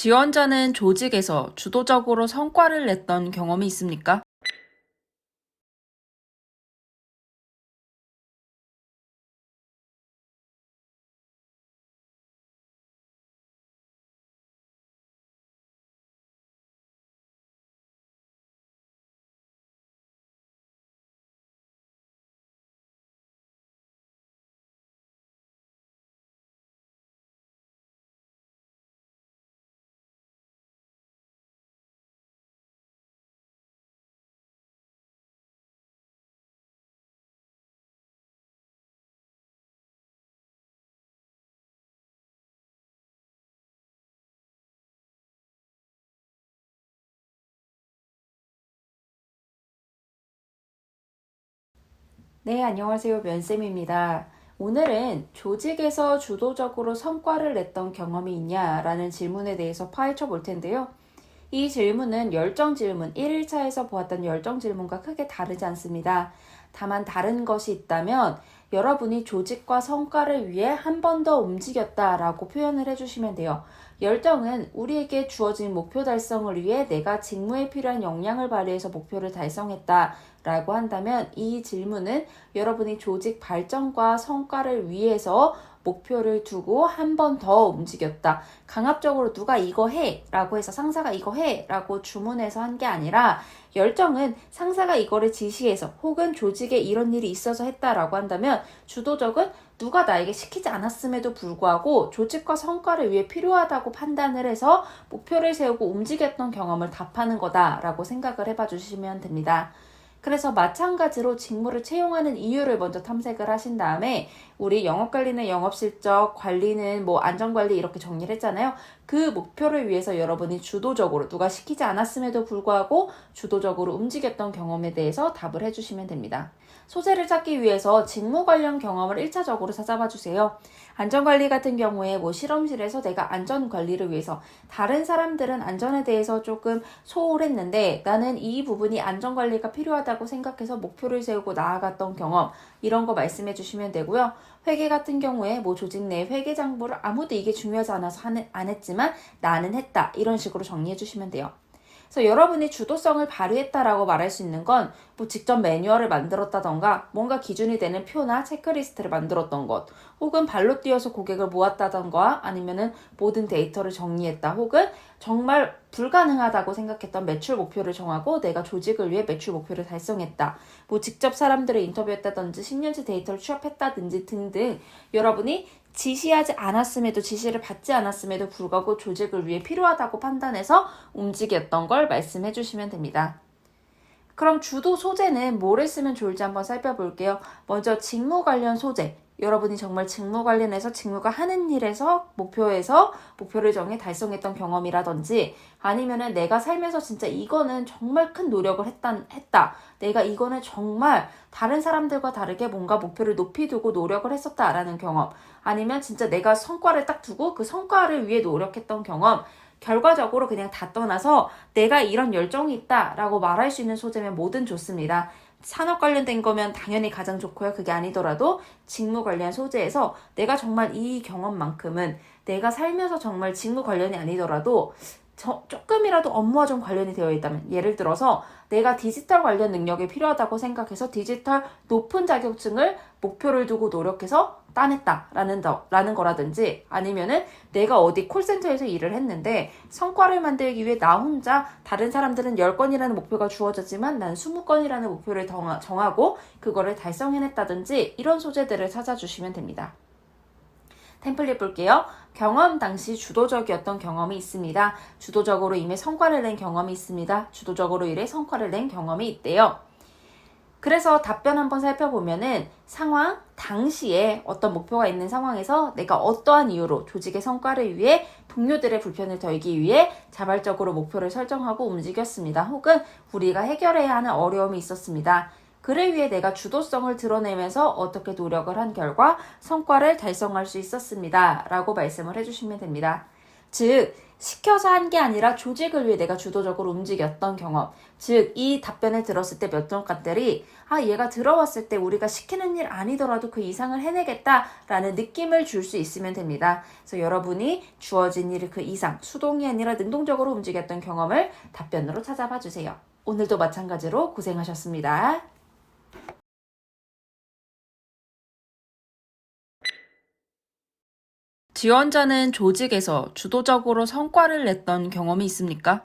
지원자는 조직에서 주도적으로 성과를 냈던 경험이 있습니까? 네, 안녕하세요. 면쌤입니다. 오늘은 조직에서 주도적으로 성과를 냈던 경험이 있냐라는 질문에 대해서 파헤쳐 볼 텐데요. 이 질문은 열정 질문, 1일차에서 보았던 열정 질문과 크게 다르지 않습니다. 다만 다른 것이 있다면 여러분이 조직과 성과를 위해 한 번 더 움직였다라고 표현을 해주시면 돼요. 열정은 우리에게 주어진 목표 달성을 위해 내가 직무에 필요한 역량을 발휘해서 목표를 달성했다라고 한다면 이 질문은 여러분이 조직 발전과 성과를 위해서 목표를 두고 한 번 더 움직였다. 강압적으로 누가 이거 해 라고 해서 상사가 이거 해 라고 주문해서 한 게 아니라 열정은 상사가 이거를 지시해서 혹은 조직에 이런 일이 있어서 했다라고 한다면 주도적은 누가 나에게 시키지 않았음에도 불구하고 조직과 성과를 위해 필요하다고 판단을 해서 목표를 세우고 움직였던 경험을 답하는 거다라고 생각을 해봐 주시면 됩니다. 그래서 마찬가지로 직무를 채용하는 이유를 먼저 탐색을 하신 다음에 우리 영업관리는 영업실적, 관리는 뭐 안전관리 이렇게 정리를 했잖아요. 그 목표를 위해서 여러분이 주도적으로 누가 시키지 않았음에도 불구하고 주도적으로 움직였던 경험에 대해서 답을 해주시면 됩니다. 소재를 찾기 위해서 직무 관련 경험을 1차적으로 찾아봐 주세요. 안전관리 같은 경우에 뭐 실험실에서 내가 안전관리를 위해서 다른 사람들은 안전에 대해서 조금 소홀했는데 나는 이 부분이 안전관리가 필요하다고 생각해서 목표를 세우고 나아갔던 경험 이런 거 말씀해 주시면 되고요. 회계 같은 경우에 뭐 조직 내 회계 장부를 아무도 이게 중요하지 않아서 안 했지만 나는 했다 이런 식으로 정리해 주시면 돼요. 그래서 여러분이 주도성을 발휘했다라고 말할 수 있는 건 뭐 직접 매뉴얼을 만들었다던가 뭔가 기준이 되는 표나 체크리스트를 만들었던 것 혹은 발로 뛰어서 고객을 모았다던가 아니면은 모든 데이터를 정리했다 혹은 정말 불가능하다고 생각했던 매출 목표를 정하고 내가 조직을 위해 매출 목표를 달성했다. 뭐 직접 사람들을 인터뷰했다든지 10년치 데이터를 취합했다든지 등등 여러분이 지시하지 않았음에도 지시를 받지 않았음에도 불구하고 조직을 위해 필요하다고 판단해서 움직였던 걸 말씀해 주시면 됩니다. 그럼 주도 소재는 뭐를 쓰면 좋을지 한번 살펴볼게요. 먼저 직무 관련 소재. 여러분이 정말 직무 관련해서 직무가 하는 일에서 목표를 정해 달성했던 경험이라든지 아니면은 내가 살면서 진짜 이거는 정말 큰 노력을 했다. 내가 이거는 정말 다른 사람들과 다르게 뭔가 목표를 높이 두고 노력을 했었다라는 경험. 아니면 진짜 내가 성과를 딱 두고 그 성과를 위해 노력했던 경험. 결과적으로 그냥 다 떠나서 내가 이런 열정이 있다라고 말할 수 있는 소재면 뭐든 좋습니다. 산업 관련된 거면 당연히 가장 좋고요. 그게 아니더라도 직무 관련 소재에서 내가 정말 이 경험만큼은 내가 살면서 정말 직무 관련이 아니더라도 조금이라도 업무와 좀 관련이 되어 있다면 예를 들어서 내가 디지털 관련 능력이 필요하다고 생각해서 디지털 높은 자격증을 목표를 두고 노력해서 따냈다라는 거라든지 아니면은 내가 어디 콜센터에서 일을 했는데 성과를 만들기 위해 나 혼자 다른 사람들은 10건이라는 목표가 주어졌지만 난 20건이라는 목표를 정하고 그거를 달성해냈다든지 이런 소재들을 찾아주시면 됩니다. 템플릿 볼게요. 경험 당시 주도적이었던 경험이 있습니다. 주도적으로 이미 성과를 낸 경험이 있습니다. 주도적으로 일에 성과를 낸 경험이 있대요. 그래서 답변 한번 살펴보면은 상황, 당시에 어떤 목표가 있는 상황에서 내가 어떠한 이유로 조직의 성과를 위해 동료들의 불편을 덜기 위해 자발적으로 목표를 설정하고 움직였습니다. 혹은 우리가 해결해야 하는 어려움이 있었습니다. 그를 위해 내가 주도성을 드러내면서 어떻게 노력을 한 결과 성과를 달성할 수 있었습니다. 라고 말씀을 해주시면 됩니다. 즉, 시켜서 한 게 아니라 조직을 위해 내가 주도적으로 움직였던 경험. 즉, 이 답변을 들었을 때 몇 종갓들이 얘가 들어왔을 때 우리가 시키는 일 아니더라도 그 이상을 해내겠다라는 느낌을 줄 수 있으면 됩니다. 그래서 여러분이 주어진 일을 그 이상, 수동이 아니라 능동적으로 움직였던 경험을 답변으로 찾아봐 주세요. 오늘도 마찬가지로 고생하셨습니다. 지원자는 조직에서 주도적으로 성과를 냈던 경험이 있습니까?